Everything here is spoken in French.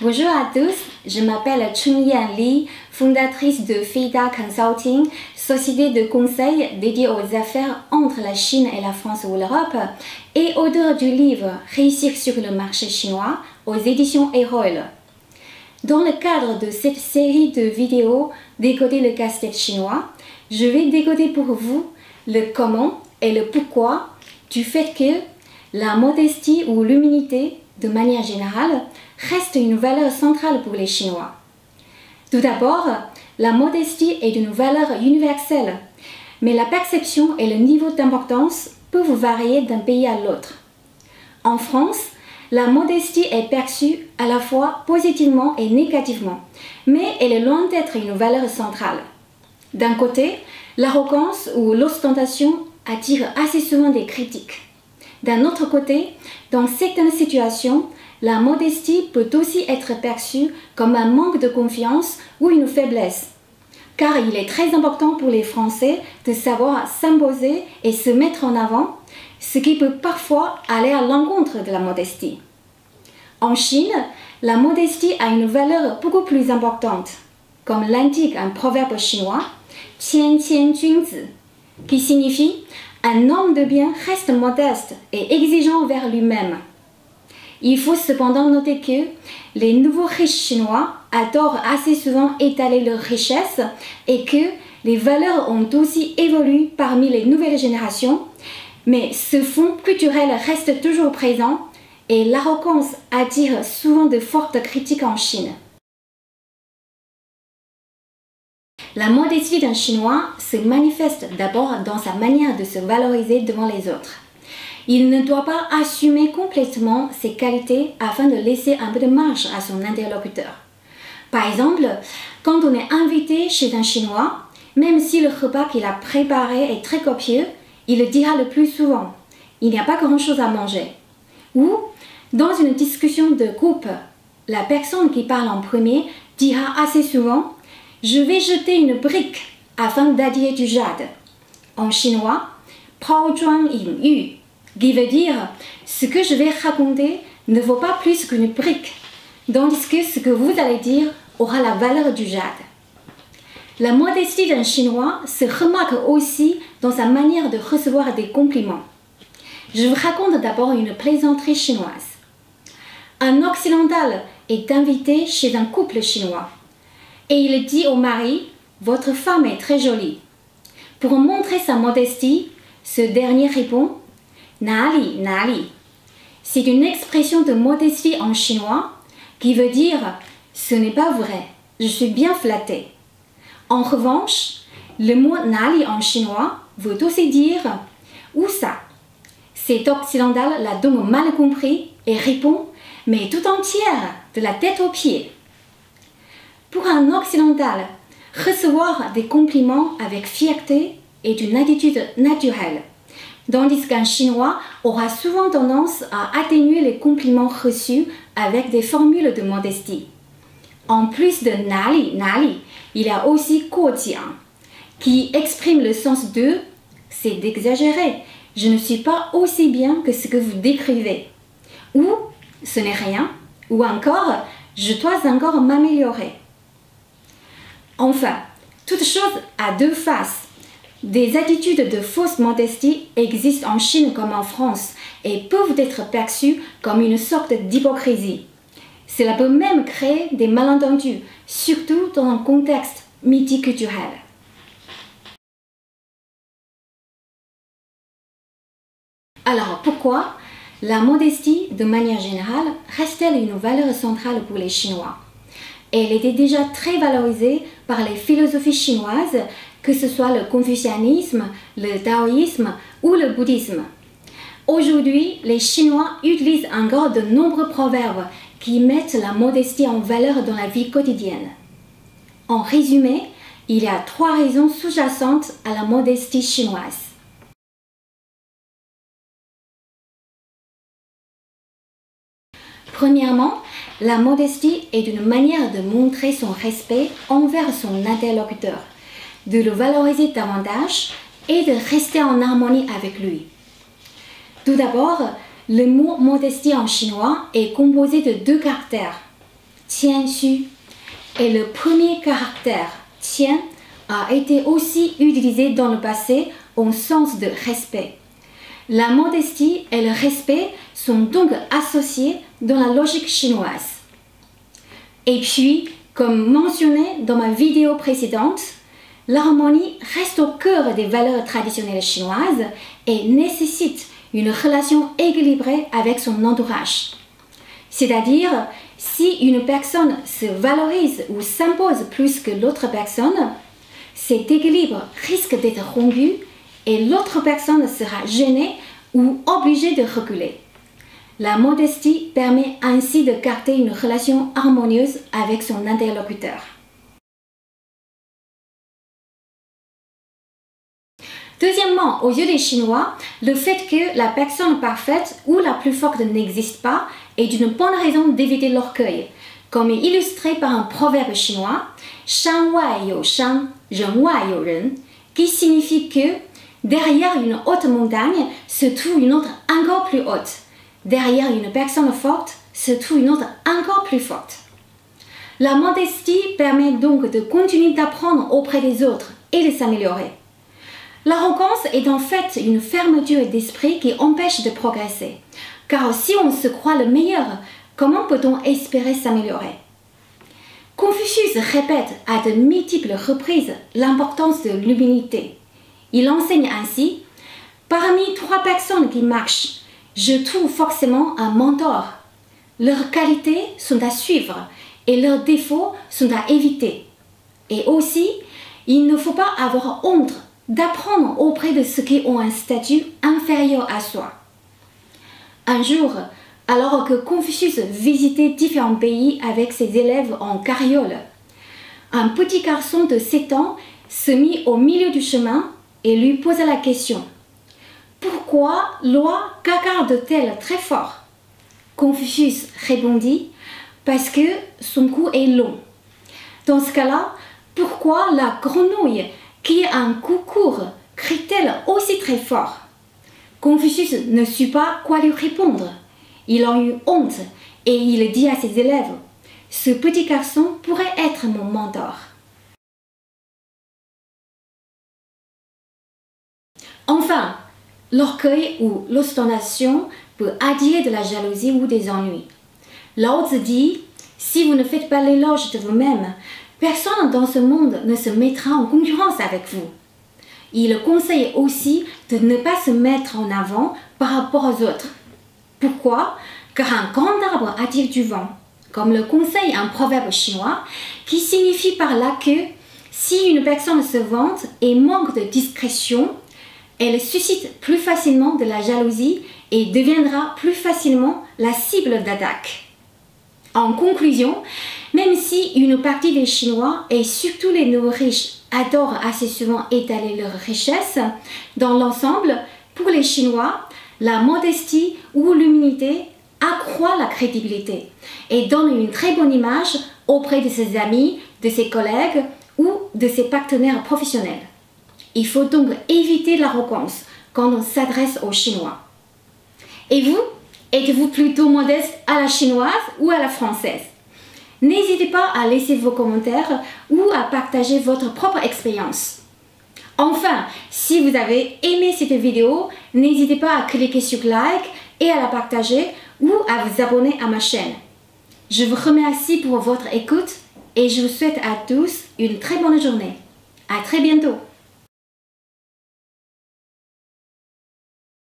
Bonjour à tous, je m'appelle Chunyan Li, fondatrice de FIDA Consulting, société de conseil dédiée aux affaires entre la Chine et la France ou l'Europe, et auteur du livre Réussir sur le marché chinois aux éditions Erol. Dans le cadre de cette série de vidéos Décoder le casse-tête chinois, je vais décoder pour vous le comment et le pourquoi du fait que la modestie ou l'humilité, de manière générale, reste une valeur centrale pour les Chinois. Tout d'abord, la modestie est une valeur universelle, mais la perception et le niveau d'importance peuvent varier d'un pays à l'autre. En France, la modestie est perçue à la fois positivement et négativement, mais elle est loin d'être une valeur centrale. D'un côté, l'arrogance ou l'ostentation attire assez souvent des critiques. D'un autre côté, dans certaines situations, la modestie peut aussi être perçue comme un manque de confiance ou une faiblesse, car il est très important pour les Français de savoir s'imposer et se mettre en avant, ce qui peut parfois aller à l'encontre de la modestie. En Chine, la modestie a une valeur beaucoup plus importante, comme l'indique un proverbe chinois, « Qian qian junzi », qui signifie « un homme de bien reste modeste et exigeant envers lui-même ». Il faut cependant noter que les nouveaux riches chinois adorent assez souvent étaler leur richesse et que les valeurs ont aussi évolué parmi les nouvelles générations, mais ce fond culturel reste toujours présent et l'arrogance attire souvent de fortes critiques en Chine. La modestie d'un Chinois se manifeste d'abord dans sa manière de se valoriser devant les autres. Il ne doit pas assumer complètement ses qualités afin de laisser un peu de marge à son interlocuteur. Par exemple, quand on est invité chez un Chinois, même si le repas qu'il a préparé est très copieux, il le dira le plus souvent « il n'y a pas grand-chose à manger ». Ou, dans une discussion de groupe, la personne qui parle en premier dira assez souvent « je vais jeter une brique afin d'attirer du jade ». En chinois, « Pao zhuang yin yu », qui veut dire « ce que je vais raconter ne vaut pas plus qu'une brique », tandis que ce que vous allez dire aura la valeur du jade. La modestie d'un Chinois se remarque aussi dans sa manière de recevoir des compliments. Je vous raconte d'abord une plaisanterie chinoise. Un occidental est invité chez un couple chinois et il dit au mari « votre femme est très jolie ». Pour montrer sa modestie, ce dernier répond « Nali, nali ». C'est une expression de modestie en chinois qui veut dire « ce n'est pas vrai, je suis bien flatté ». En revanche, le mot « nali » en chinois veut aussi dire « où ça ». Cet occidental l'a donc mal compris et répond « mais tout entière, de la tête aux pieds ». Pour un occidental, recevoir des compliments avec fierté est une attitude naturelle, tandis qu'un Chinois aura souvent tendance à atténuer les compliments reçus avec des formules de modestie. En plus de « nali, nali », il y a aussi « guojiang » qui exprime le sens de « c'est d'exagérer, je ne suis pas aussi bien que ce que vous décrivez » ou « ce n'est rien » ou encore « je dois encore m'améliorer ». Enfin, toute chose a deux faces. Des attitudes de fausse modestie existent en Chine comme en France et peuvent être perçues comme une sorte d'hypocrisie. Cela peut même créer des malentendus, surtout dans un contexte multiculturel. Alors pourquoi la modestie, de manière générale, reste-t-elle une valeur centrale pour les Chinois? Elle était déjà très valorisée par les philosophies chinoises, que ce soit le confucianisme, le taoïsme ou le bouddhisme. Aujourd'hui, les Chinois utilisent encore de nombreux proverbes qui mettent la modestie en valeur dans la vie quotidienne. En résumé, il y a 3 raisons sous-jacentes à la modestie chinoise. Premièrement, la modestie est une manière de montrer son respect envers son interlocuteur, de le valoriser davantage et de rester en harmonie avec lui. Tout d'abord, le mot modestie en chinois est composé de 2 caractères. tianxu. Et le premier caractère tian a été aussi utilisé dans le passé en sens de respect. La modestie et le respect sont donc associés dans la logique chinoise. Et puis, comme mentionné dans ma vidéo précédente, l'harmonie reste au cœur des valeurs traditionnelles chinoises et nécessite une relation équilibrée avec son entourage. C'est-à-dire, si une personne se valorise ou s'impose plus que l'autre personne, cet équilibre risque d'être rompu et l'autre personne sera gênée ou obligée de reculer. La modestie permet ainsi de garder une relation harmonieuse avec son interlocuteur. Deuxièmement, aux yeux des Chinois, le fait que la personne parfaite ou la plus forte n'existe pas est une bonne raison d'éviter l'orgueil, comme est illustré par un proverbe chinois, 山外有山，人外有人, qui signifie que derrière une haute montagne se trouve une autre encore plus haute. Derrière une personne forte se trouve une autre encore plus forte. La modestie permet donc de continuer d'apprendre auprès des autres et de s'améliorer. L'arrogance est en fait une fermeture d'esprit qui empêche de progresser. Car si on se croit le meilleur, comment peut-on espérer s'améliorer? Confucius répète à de multiples reprises l'importance de l'humilité. Il enseigne ainsi, parmi 3 personnes qui marchent, je trouve forcément un mentor. Leurs qualités sont à suivre et leurs défauts sont à éviter. Et aussi, il ne faut pas avoir honte d'apprendre auprès de ceux qui ont un statut inférieur à soi. Un jour, alors que Confucius visitait différents pays avec ses élèves en carriole, un petit garçon de 7 ans se mit au milieu du chemin et lui posa la question. Pourquoi l'oie cacarde-t-elle très fort? Confucius répondit, parce que son cou est long. Dans ce cas-là, pourquoi la grenouille qui a un cou court crie-t-elle aussi très fort? Confucius ne sut pas quoi lui répondre. Il en eut honte et il dit à ses élèves, ce petit garçon pourrait être mon mentor. Enfin, l'orgueil ou l'ostentation peut attirer de la jalousie ou des ennuis. Lao Tzu dit, si vous ne faites pas l'éloge de vous-même, personne dans ce monde ne se mettra en concurrence avec vous. Il conseille aussi de ne pas se mettre en avant par rapport aux autres. Pourquoi? Car un grand arbre attire du vent, comme le conseille un proverbe chinois qui signifie par là que si une personne se vante et manque de discrétion, elle suscite plus facilement de la jalousie et deviendra plus facilement la cible d'attaque. En conclusion, même si une partie des Chinois et surtout les nouveaux riches adorent assez souvent étaler leur richesse, dans l'ensemble, pour les Chinois, la modestie ou l'humilité accroît la crédibilité et donne une très bonne image auprès de ses amis, de ses collègues ou de ses partenaires professionnels. Il faut donc éviter l'arrogance quand on s'adresse aux Chinois. Et vous, êtes-vous plutôt modeste à la chinoise ou à la française? N'hésitez pas à laisser vos commentaires ou à partager votre propre expérience. Enfin, si vous avez aimé cette vidéo, n'hésitez pas à cliquer sur like et à la partager ou à vous abonner à ma chaîne. Je vous remercie pour votre écoute et je vous souhaite à tous une très bonne journée. À très bientôt!